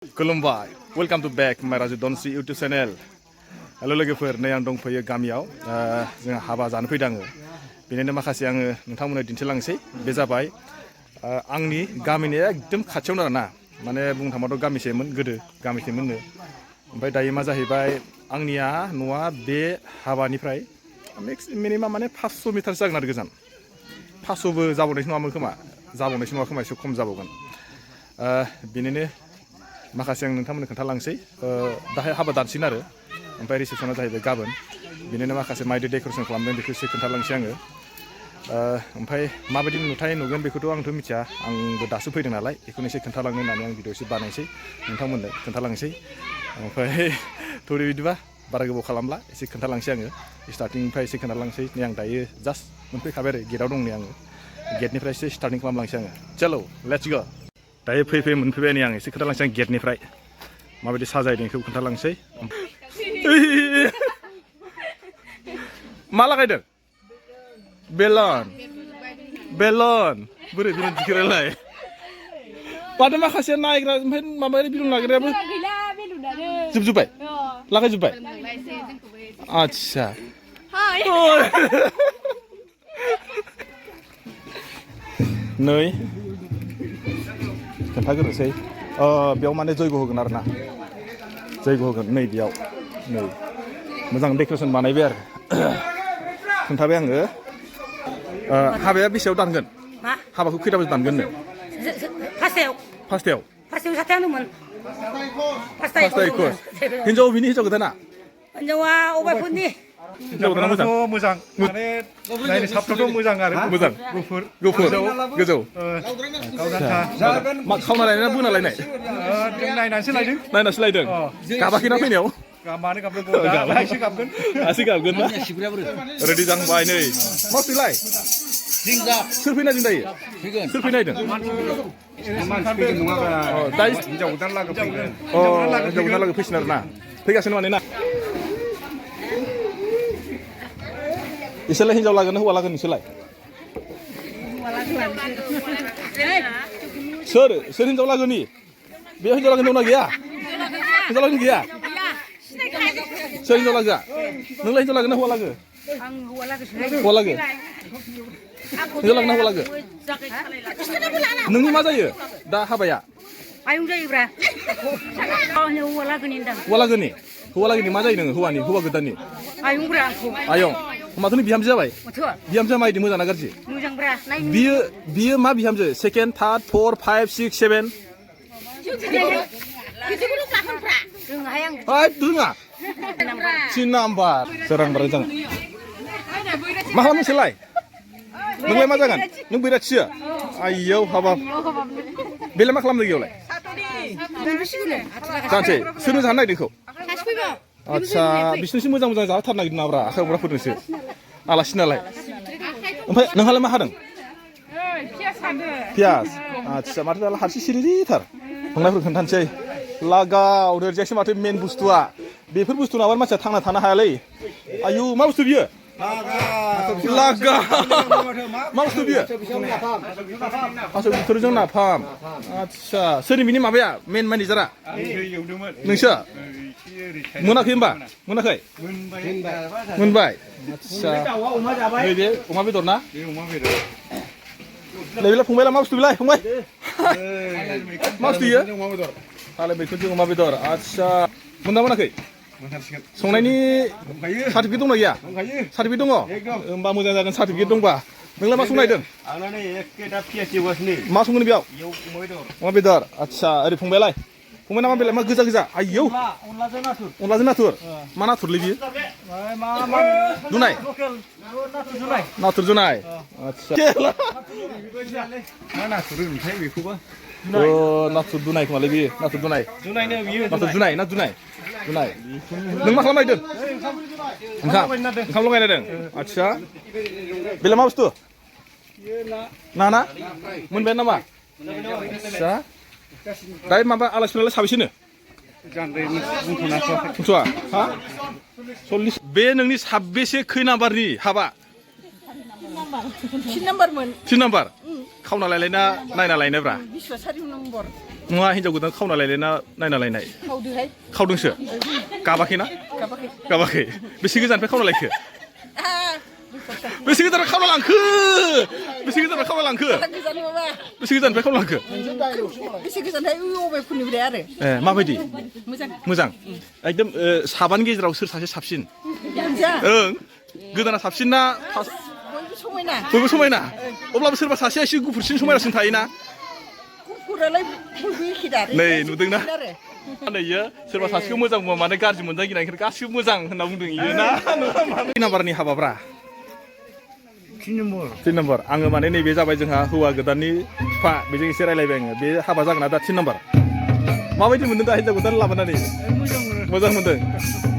Kulumbai, welcome to back my Raju Donsi YouTube channel. Halo लोगोफोर नै आं दंफैयो गामियाव जों हाबा जानो फैदों आङो बेनिनो माखासे आङो नोंथांमोननो दिन्थिलांसै बे जाबाय आंनि गामिनि एकदम खाथियावनो आरोना माने बुंनो थांबाथ' गामिसेमोन गोदो गामिसेमोननो ओमफ्राय दायो मा जाहैबाय आंनिया न'आ बे हाबानिफ्राय मिनिमाम माने 500 मिटारसो जागोन आरो गोजान 500बो जाबावनायसो नङामोन खोमा जाबावनायसो नङा खोमा एसे खम जाबावगोन बेनिनो माखासे आं नोंथांमोननो खोन्थालांसै दाहाय हाबा दानसिगोन आरो ओमफ्राय रिसेपसना जाहैबाय गाबोन बिनिनो माखासे मायदि डेक'रेसन खालामदों बेखौ एसे खोन्थालांसै आङो ओमफ्राय माबायदि नुथाय नुगोन बेखौथ' आंथ' मिथिया आंबो दासो फैदों नालाय बेखौनो एसे खोन्थालांनो होननानै आं भिडिअ एसे बानायसै नोंथांमोननो खोन्थालांसै ओमफ्राय थौरि बिदिबा बारा गोबाव खालामला एसे खोन्थालांसै आङो स्टार्टिंनिफ्राय एसे खोन्थालांसै नै आं दायो जास्ट मोनफैखाबाय आरो गेटआव दं नै आङो गेटनिफ्राय एसे स्टार्टिं खालामलांसै आङो चलो लेट्स गो दायो फैयै मोनफैबाय नै आं एसे खोन्थालांसै आं गेटनिफ्राय माबायदि साजायदों बेखौ खोन्थालांसै मा लागायदों बेलन बेलन बोरै बेलन दिखिरालाय माथो माखासे नायग्रा ओमफ्राय माबा बेलन लाग्रायाबो जोबजोब्बाय लागायजोब्बाय आच्छा नै खोन्थाग्रोनोसै बेयाव माने जयग' होगोन आरो ना जयग' होगोन नै बेयाव नै मोजां डेक'रेसन बानायबाय आरो खोन्थाबाय आङो हाबाया बेसेयाव दानगोन हाबाखौ खैथा बाजि दानगोननो फार्स्टआव साथायानोमोन फार्स्टआ एकस हिन्जाव बिनि हिन्जाव गोदाना हिन्जावा अबायफोरनि हिन्जाव गोदाना मोजां माने नायनो साबथावथ' मोजां आरो मोजां गुफुर गोजौ मा खावना लायनाय ना बोना लायनाय नायनानैसो लायदों नायनासो लायदों गाबाखैना फैनायाव मानो गाबदों दासो गाबगोन दासो गाबगोन ना रेडि जांबाय नै मावसोलाय सोर फैनायदों दायो सोर फैनायदों दायो हिन्जाव गोदान लागो फैगोन हिन्जाव गोदान लागो फैसिन आरो ना फैगासिनो माने ना इसोरलाय हिन्जाव लागोन ना हौवा लागोन नोंसोरलाय सोर हिन्जाव लागोनि बेयाव हिन्जाव लागोन दंना गैया हिन्जाव लागोन गैया सोर हिन्जाव लागोआ नोंलाय हिन्जाव लागोन ना हौवा लागो हौवा लागो हिन्जाव लागोन ना हौवा लागो नोंनि मा जायो दा हाबाया आयं जायोब्रा हौवा लागोनि हौवा लागोनि मा जायो नोङो हौवा गोदाननि आयंब्रा आयं होमबाथ' नों बिहामजो जाबाय बिहामजोआ मायदि मोजां ना गाज्रि मोजांब्रा बियो मा बिहामजो सेकेन्ड थार्ड 4 5 6 7 रोङा 3 नाम्बार सोरांबार जों मा खालामो नोंसोरलाय नोंलाय मा जागोन नों बैराथियो आयौ हाबाब बेलाय मा खालामदों बेयावलाय जानोसै सोरनो जानो नागिरदों बेखौ आच्छा बिसोरनोसो मोजां जाहोथारनो नागिरदों नाब्रा आखाइ हमग्राफोरनोसो आलासि नालाय ओमफ्राय नोंहालाय मा हादों पियास आच्छा माथो दालाय हारसि सिरिथार संनायफोरखौ खोन्थानोसै लागाव देरजायासै माथो मेन बुस्थुआ बेफोर बुस्थु नङाबा मानसिया थांना थानो हायालै आयु मा बुस्थु बियो लागा मा बुस्थु बियो थास' बिथ'रिजों नाफाम आच्छा सोरनि बिनि माबाया मेन मेनेजारा नोंसो मोनाखै होमबा मोनाखै मोनबाय आच्छा नैबे अमा बेदर ना नैबेलाय फंबायला मा बुस्थु बेलाय फंबाय मा बुस्थु बियो थालाय मैखुनजों अमा बेदर आच्छा मोनना मोनाखै संनायनि सार्टिफिकेट दंना गैया सार्टिफिकेट दङ होमबा मोजां जागोन सार्टिफिकेट दंबा नोंलाय मा संनायदों मा संगोन बेयाव अमा बेदर आच्छा ओरै फंबायलाय फंबाय नामा बेलाय मा गोजा आयौ अनलाजों नाथुर मा नाथुरलै बियो दुनाय नाथुर जुनाय आच्छा मा नाथुर होनोथाय बेखौबा नाथुर दुनाय खोमालै बियो नाथुर दुनाय नाथुर जुनाय ना दुनाय नों मा खालामनायदों ओंखाम लगायनायदों आच्छा बेलाय मा बुस्थु ना मोनबाय नामा आच्छा दायो माबा आलासिफोरालाय साबेसेनो बुंथ'वा हा 40 बे नोंनि साबेसे खै नाम्बारनि हाबा 3 नाम्बारमोन 3 नाम्बार खावना लायलायना नायना लायनायब्रा बिश्वासारि नम्बर नङा हिन्जाव गोदान खावना लायलाय ना नायना लायनाय खावदोहाय खावदोंसो गाबाखै ना गाबाखै बेसे गोजाननिफ्राय खावना लायखो बेसे गोजान खावना लांखो बेसे गोजान खावना लांखो बेसे गोजाननिफ्राय खावना लांखो बेसे गोजानहाय अबेफोरनिफ्राय आरो ए माबायदि मोजां मोजां एकदम साबानि गेजेराव सोर सासे साबसिन ओं गोदाना साबसिन ना समायना बयबो समायना अब्लाबो सोरबा सासेया एसे गुफुरसिन समायनासिन थायोना गुफुरालाय बयबो एखे दा नै नुदोंना नैयो सोरबा सासेखौ मोजां बुङा माने गाज्रि मोनजागिना ओंखायनो गासिबो मोजां होनना बुंदों इयो ना नाम्बारनि हाबाब्रा 3 नम्बर आङो माने नैबे जाबाय जोंहा हौवा गोदाननि बिफा बेजों एसे रायलायबाय आङो बे हाबा जागोन दा 3 नम्बर माबायदि मोनदों दा हिन्जाव गोदान लाबोनानै मोजां मोनदों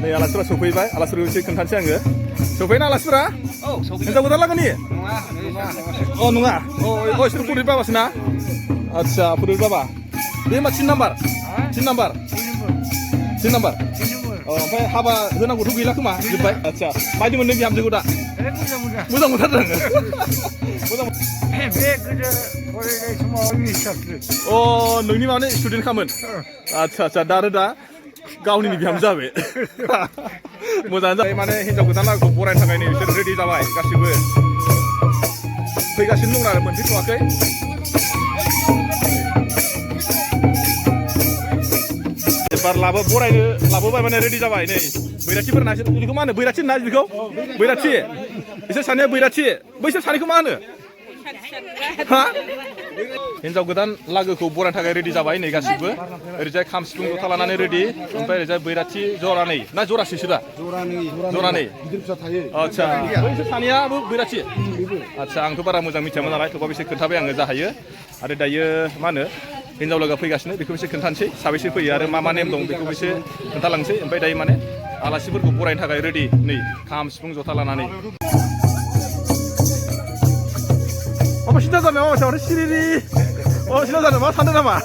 नै आलासिफोरा सफैबाय आलासिफोरखौ एसे खोन्थानोसै आङो सफैना आलासिफोरा हिन्जाव गोदान लागोनि अ नङा अ इसोर फुरि बाबासो ना आदसा फुरि बाबा बे मा 3 नम्बर 3 नम्बर 3 नम्बर ओमफ्राय हाबा होनांगौथ' गैला खोमा जोब्बाय आदसा माबायदि मोनदों बिहामजोखौ दा मोजां मोनथारदों मोजां बे गोदो फरायनाय समाव मिसासो अ नोंनि माने स्टुडेन्ट खामोन आदसा आदसा दा आरो दा गावनि बिहामजो जाबाय मोजाङानो जाबाय माने हिन्जाव गोदान लागोखौ बरायनो थाखाय नै बिसोर रेडि जाबाय गासिबो फैगासिनो दं आरो मोनफैथ'वाखै एबार बरायनो लाबोबाय माने रेडि जाबाय नै बैराथिफोरना बेखौ मा होनो बैराथि ना बेखौ बैराथि बिसोर सानैया बैराथि बैसोर सानैखौ मा होनो हा हिन्जाव गोदान लागोखौ बरायनो थाखाय रेडि जाबाय नै गासिबो ओरैजाय खाम सिफुं जथा लानानै रेडि ओमफ्राय ओरैजाय बैराथि जरानै ना जरासेसो दा जरानै आदसा बैसोर सानैयाबो बैराथि आदसा आंथ' बारा मोजां मिथियामोन नालाय थेवबा बिसोर खोन्थाबाय आङो जा हायो आरो दायो मा होनो हिन्जाव लोगो फैगासिनो बेखौ एसे खोन्थानोसै साबेसे फैयो आरो मा नेम दं बेखौ एसे खोन्थालांसै ओमफ्राय दायो माने आलासिफोरखौ बरायनो थाखाय रेडि नै खाम सिफुं जथा लानानै माबा सिन्था जानाय माबा सावराय सिरिरि माबा सिन्था जानाय मा सानदों नामा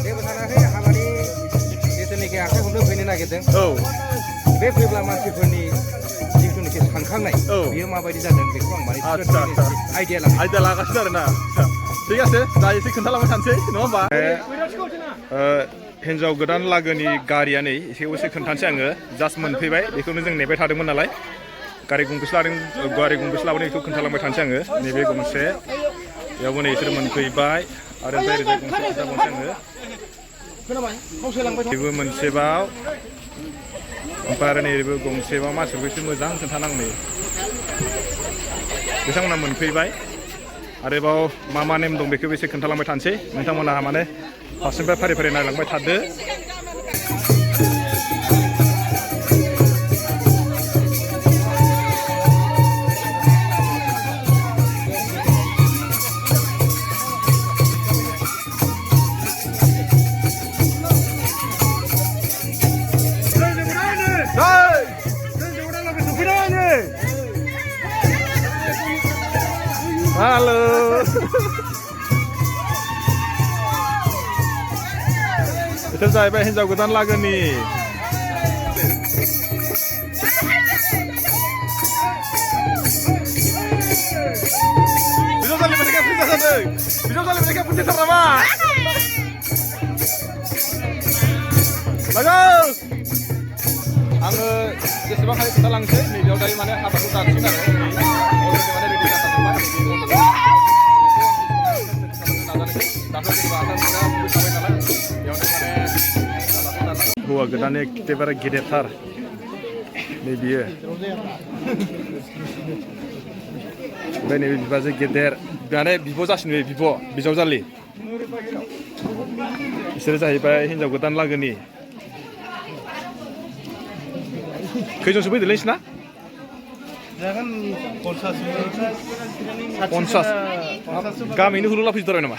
जेबो सानाखै हाबानि जिथुनाखि आखाइ हमनो फैनो नागिरदों औ बे फैब्ला मानसिफोरनि जिथुनाखि सानखांनाय बेयो माबायदि जादों बेखौ आं माने आइडिया लागासिनो आरोना ঠিক আছে दा एसे खोन्थालांबाय थानोसै नङा होमबा हिन्जाव गोदान लागोनि गारिया नै एसे खोन्थानोसै आङो जास्ट मोनफैबाय बेखौनो जों नेबाय थादोंमोन नालाय गारि गंबेसे लाबोदों बेखौ खोन्थालांबाय थानोसै आङो नैबे गंसे बेयावबो नै बिसोर मोनफैबाय आरो ओमफ्राय ओरैजाय गंसे खोन्थाबावनोसै आङो बेबो मोनसेबाव ओमफ्राय आरो नैबो गंसेबाव मानसिफोरखौ एसे मोजां खोन्थानांगौ बिथांमोना मोनफैबाय आरोबाव मा नेम दं बेखौ एसे खोन्थालांबाय थानोसै नोंथांमोनहा माने फारसेनिफ्राय फारि फारि नायलांबाय थादो Halo. Itu saya hiन्जाव गोदान लागोनि Bisa saling mereka pindah satu. Bisa saling mereka putih terama. Bagus. Angge जेसेबां kali kita langsai nih jauh dari mana habaku taksinya nih. Dari mana di atas tempat. हौवा गोदान एखेबारे गेदेरथार नै बियो ओमफ्राय नैबे बिबाजै गेदेर माने बिब' जासिनो बिब' बिजावजालि बिसोरो जाहैबाय हिन्जाव गोदान लागोनि खैजनसो फैदोंलै नोंसिना? जागोन 50 गामिनि हुलुला फैजोबथारबाय नामा?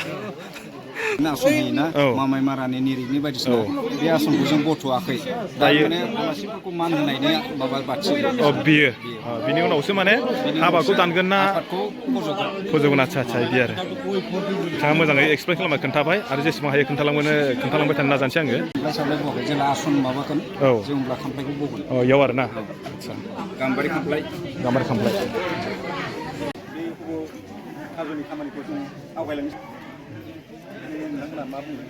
आसननि ना मामाय मारानि निरिकनि बायदिसिना बे आसनखौ जों बथ'वाखै दायो माने आलासिफोरखौ मान होनायनि माबा बाथि बियो बिनि उनावसो माने हाबाखौ दानगोन ना फोजोबगोन आदसा बिदि आरो बिथाङा मोजाङै एक्सप्लेन खालामना खोन्थाबाय आरो जेसेबां हायो खोन्थालांबाय थानो नाजानोसै आङो सामलाय बवाखै जेला आसन माबागोन जों होमब्ला खामफ्लायखौ बगोन इयाव आरो ना आदसा गाम्बारि खामफ्लाय हाजोनि खामानिखौ जों आवगायलांनो नोंथांमोना मा बुङो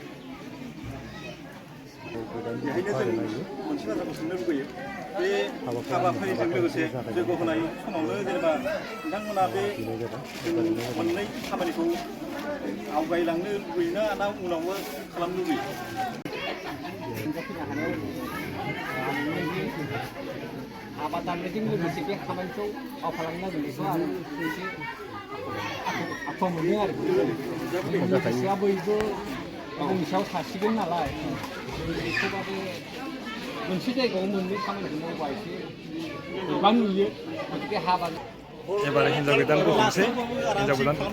बेहायनो जों मोनसे बाथ्राखौ सोंनो लुगैयो बे हाबाफारिजों लोगोसे जयग' होनाय समावनो जेनेबा नोंथांमोना बे मोननै खामानिखौ आवगायलांनो लुगैयोना ना उनावबो खालामनो लुगैयो? आबाद दाननायजों लोगोसे बे खामानिखौ मावफालांनो नागिरनायखौ आं एसे आखुवा मोनो आरो लोगोसेया बयबो गावनि सायाव थासिगोन नालाय एसेबाबो मोनसे जायगायाव मोननै खामानिखौ मावबा एसे गोबां नुयो गतिके हाबा एबार हिन्जाव गोदानखौ हमसै हिन्जाव गोदानखौ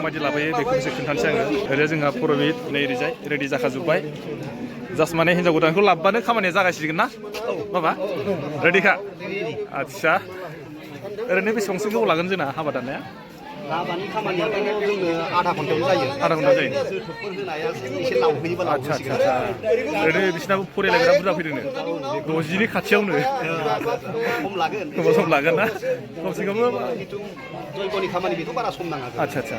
माबायदि लाबोयो बेखौ एसे खोन्थानोसै आङो ओरै जोंहा पुर'हित नै ओरैजाय रेडि जाखाजोब्बाय जास्ट माने हिन्जाव गोदानखौ लाबोबानो खामानिया जागायसिगोन ना बाबा रेडिखा आदसा ओरैनो बेसेबांसो गोबाव लागोन जोंना हाबा दाननाया हाबानि खामानियाथ' जोंनो आधा घन्टायाव जायो आधा घन्टा जायो जोथोबफोर होनाया एसे लावहैयोबा आदसा आदसा ओरैनो बिसिनाबो फरायलायग्रा बुरजा फैदोंनो 60नि खाथियावनो सम लागोन सम लागोन ना खमसे खम जयग'नि खामानि बेथ' बारा सम नाङा आदसा आदसा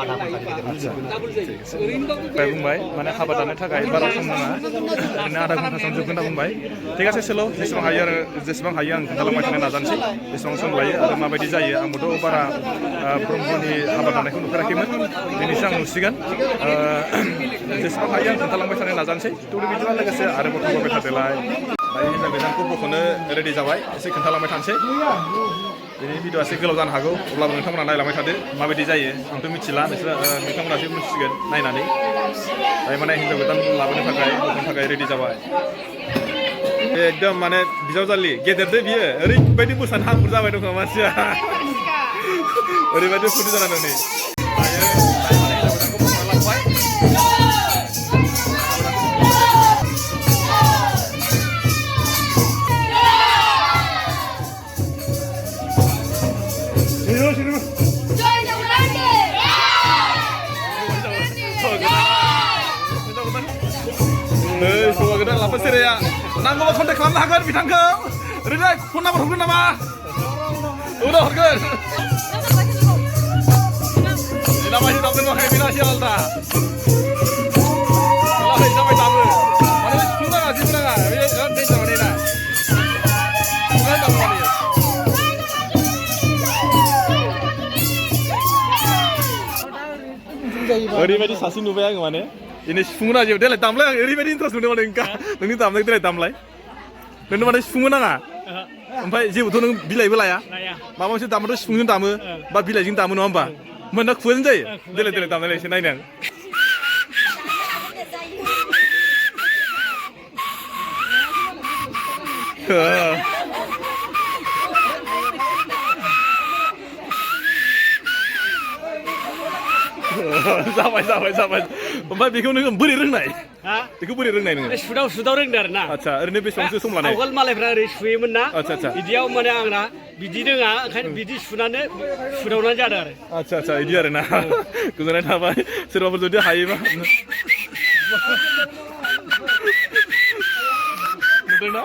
आधा घन्टानि गेजेराव ओमफ्राय बुंबाय माने हाबा दानो थाखाय बारा सम नाङा ओरैनो आधा घन्टासो जोबगोन होनना बुंबाय थिग আছে सोल' जेसेबां हायो आरो जेसेबां हायो आं खोन्थालांबाय थानो नाजानोसै बेसेबां सम लायो आरो माबायदि जायो आंबोथ' बारा ब्रह्मनि हाबा दाननायखौ नुफेराखैमोन दिनैसो आं नुसिगोन जेसेबां हायो आं खोन्थालांबाय थानो नाजानोसै थ' बिदिबा लोगोसे आरोबाव थांबाय थादोलाय ओमफ्राय हिन्जाव गोदानखौ बख'नो रेडि जाबाय एसे खोन्थालांबाय थानोसै बेनि भिडिअआ एसे गोलाव जानो हागौ अब्लाबो नोंथांमोना नायलांबाय थादो माबायदि जायो आंथ' मिथिला नोंथांमोनासो मिथिसिगोन नायनानै दायो माने हिन्जाव गोदान लाबोनो थाखाय बख'नो थाखाय रेडि जाबाय एकदम माने बिजावजालि गेदेरदो बियो ओरैबायदि मोसानो हांखुर जाबाय दं मानसिया ओरैबायदि फुरथि जानानै नै हौवा गोदान लाबो सेराया नांगौबा कन्टेक्ट खालामनो हागोन बिथांखौ ओरैनो फन नाम्बार हरगोन नामा उनाव हरगोन namanya tak pernah kayak binasi alta lah sampai tamu mana sudah nggak sih sudah nggak ini kan ini sama ini lah bukan tamu ini ओरैबायदि सासे नुबाय आङो माने दिनै सिफुंनो नागिरबाय देलाय दामलाय आं ओरैबायदि इन्टारेस्ट मोनदों माने नोंनि दामनायखौ देलाय दामलाय नोंनो माने सिफुंबो नाङा ओमफ्राय जेबोथ' नों बिलाइबो लाया माबा मोनसे दामोथ' सिफुंजों दामो बा बिलाइजों दामो नङा होमबा मोनना खुगाजों जायो देलाय देलाय दामनायलाय एसे नायनो आं जाबाय जाबाय जाबाय ओमफ्राय बेखौ नोङो बोरै रोंनाय बेखौ बोरै रोंनाय नोङो सुदाव रोंदों आरो ना आदसा ओरैनो बेसेबांसो सम लानाय आवगोल मालायफ्रा ओरै सुयोमोन ना आदसा आदसा बिदियाव माने आंना बिदि रोङा ओंखायनो बिदि सुनानै सुदावनाय जादों आरो आदसा आदसा बिदि आरो ना गोजोननाय थाबाय सोरबाफोर जुदि हायोबा नुदोंना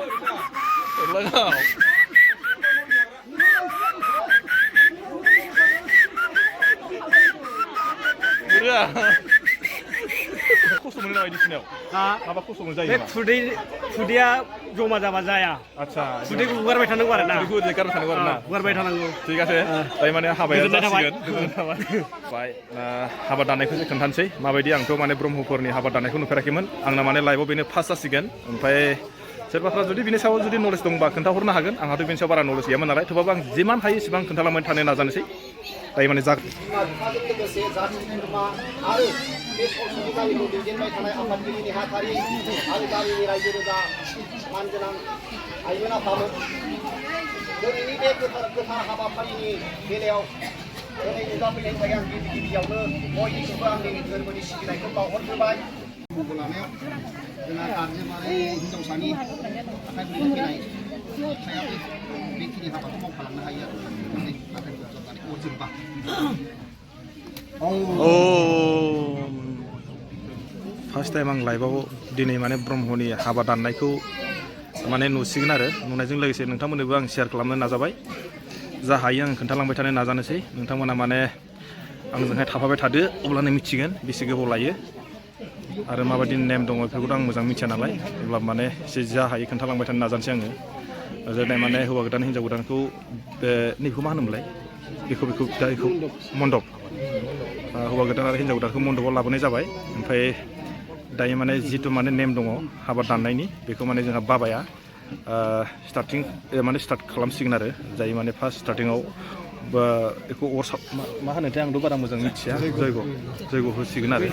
खस्थ' मोनो नामा बायदिसिनायाव माबा खस्थ' मोनो जायो खुदैया जमा जाबा जाया आदसा खुदैखौ हुगारबाय थानांगौ आरो ना खुदैखौ गारबाय थानांगौ आरो ना हुगारबाय थानांगौ थिग आहे दायो माने हाबाया जासिगोन गोजोननाय थाबाय हाबा दानायखौ खोन्थानोसै माबायदि आंथ' माने ब्रह्मफोरनि हाबा दानायखौ नुफेराखैमोन आंना माने लाइफआव बेनो फार्स्ट जासिगोन ओमफ्राय सोरबाफ्रा जुदि बिनि सायाव जुदि नलेज दंबा खोन्थाहरनो हागोन आंहाथ' बेनि सायाव बारा नलेज गैयामोन नालाय थेवबाबो आं जिमान हायो इसेबां खोन्थालांबाय थानो नाजानोसै दायो माने लोगोसे जाथि खुरमा आरो बे संसदनि गामिखौ दैदेनबाय थानाय आफादगिरि नेहाथारि आरो गामिनि रायजो राजा मानगोनां आइमोन आफामोन दिनैनि बे गोथार हाबाफारिनि बेलायाव दिनै नुजाफैनायनि थाखाय आं गिबियावनो बयनिख्रुइबो आंनि धोरोमनि सिबिनायखौ बावहरग्रोबाय लानायाव जोंहा गारजेनारि हिन्जावसानि आखाइ बुंनो फैनाय फिसायाबो बेखिनि हाबाखौ मावफालांनो हायो आरो आखाइ बुंजोबनानै अरजोबबा फार्स्ट टाइम आं लाइफआव दिनै माने ब्रह्मनि हाबा दाननायखौ माने नुसिगोन आरो नुनायजों लोगोसे नोंथांमोननोबो आं शेयार खालामनो नाजाबाय जा हायो आं खोन्थालांबाय थानो नाजानोसै नोंथांमोना माने आंजोंहाय थाफाबाय थादो अब्लानो मिथिगोन बेसे गोबाव लायो आरो माबायदि नेम दङ बेफोरखौथ' आं मोजां मिथिया नालाय अब्ला माने एसे जा हायो खोन्थालांबाय थानो नाजानोसै आङो जेरै माने हौवा गोदान हिन्जाव गोदानखौ नैबेखौ मा होनोमोनलाय बेखौ दा बेखौ मन्दप हौवा गोदान आरो हिन्जाव गोदानखौ मन्दपआव लाबोनाय जाबाय ओमफ्राय दायो माने जिथु माने नेम दङ हाबा दाननायनि बेखौ माने जोंहा बाबाया स्टार्टिं माने स्टार्ट खालामसिगोन आरो जाय माने फार्स्ट स्टार्टिङाव बेखौ अर मा होनोथाय आंथ' बारा मोजां मिथिया जयग' होसिगोन आरो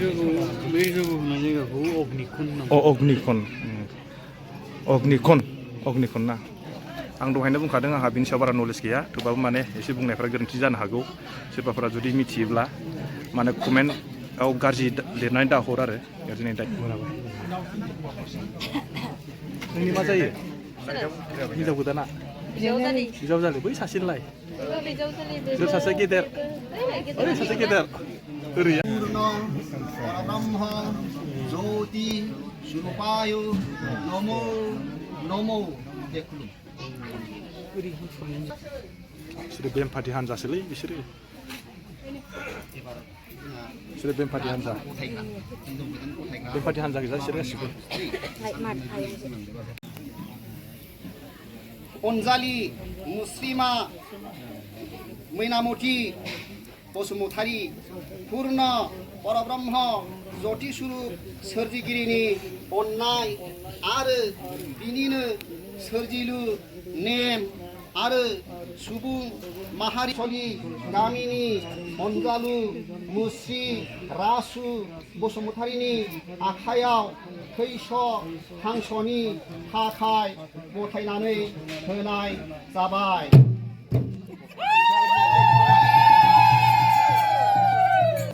अग्निकन ना आं दहायनो बुंखादों आंहा बिनि सायाव बारा नलेज गैया थेवबाबो माने एसे बुंनायफ्रा गोरोन्थि जानो हागौ सोरबाफोरा जुदि मिथियोब्ला माने कमेन्टआव गाज्रि लिरनानै दाहर आरो गाज्रि नोंनि मा जायो हिन्जाव गोदाना बिजावजालि बै सासेलाय सोर सासे गेदेर ओरै सासे गेदेर ओरै पूर्ण परब्रह्म ज्योति स्वरूपाय नमो नमो देखुलु बिसोरो बेमफाथि हान्जासोलै बिसोरो बेमफाथि हान्जा गोजा बिसोर गासिबो अनजालि मुस्लिमा मैनामती बसुमतारी पूर्ण परब्रह्म ज्योति स्वरूप सोरजिगिरिनि अननाय आरो बिनिनो सोरजिलु नेम आरो सुबुं माहारिनि गामिनि अनजालु मुस्रि रासु बसुमतारीनि आखायाव थैस' हांस'नि थाखाय गथायनानै होनाय जाबाय।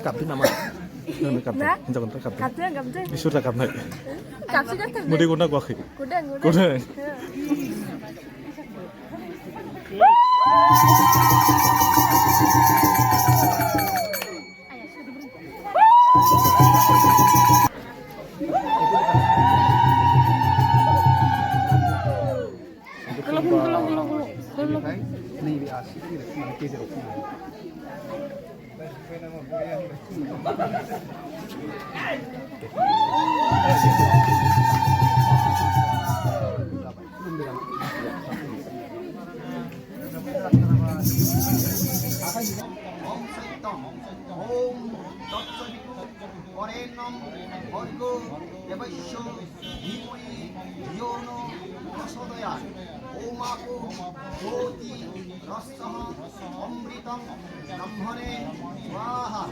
गाबदों नामा? हिन्जाव गोदान गाबदों इसोर दा गाबनाय मोदै गना गुवाखै गदों वरेण्यं भर्गो देवस्य धीमहि धियो न प्रचोदयात् ओमाको ज्योति रसः अमृतं ब्रह्मणे स्वाहा।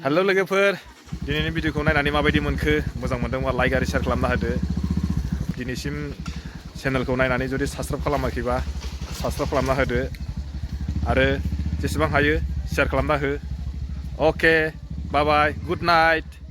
हेलो लोगोफोर दिनैनि भिडिअखौ नायनानै माबायदि मोनखो मोजां मोनदोंबा लाइक आरो शेयार खालामना होदो दिनैसिम चेनेलखौ नायनानै जुदि साबस्क्राइब खालामाखैबा साबस्क्राइब खालामना होदो आरो जेसेबां हायो शेयार खालामना हो। अके बाय बाय गुड नाइट।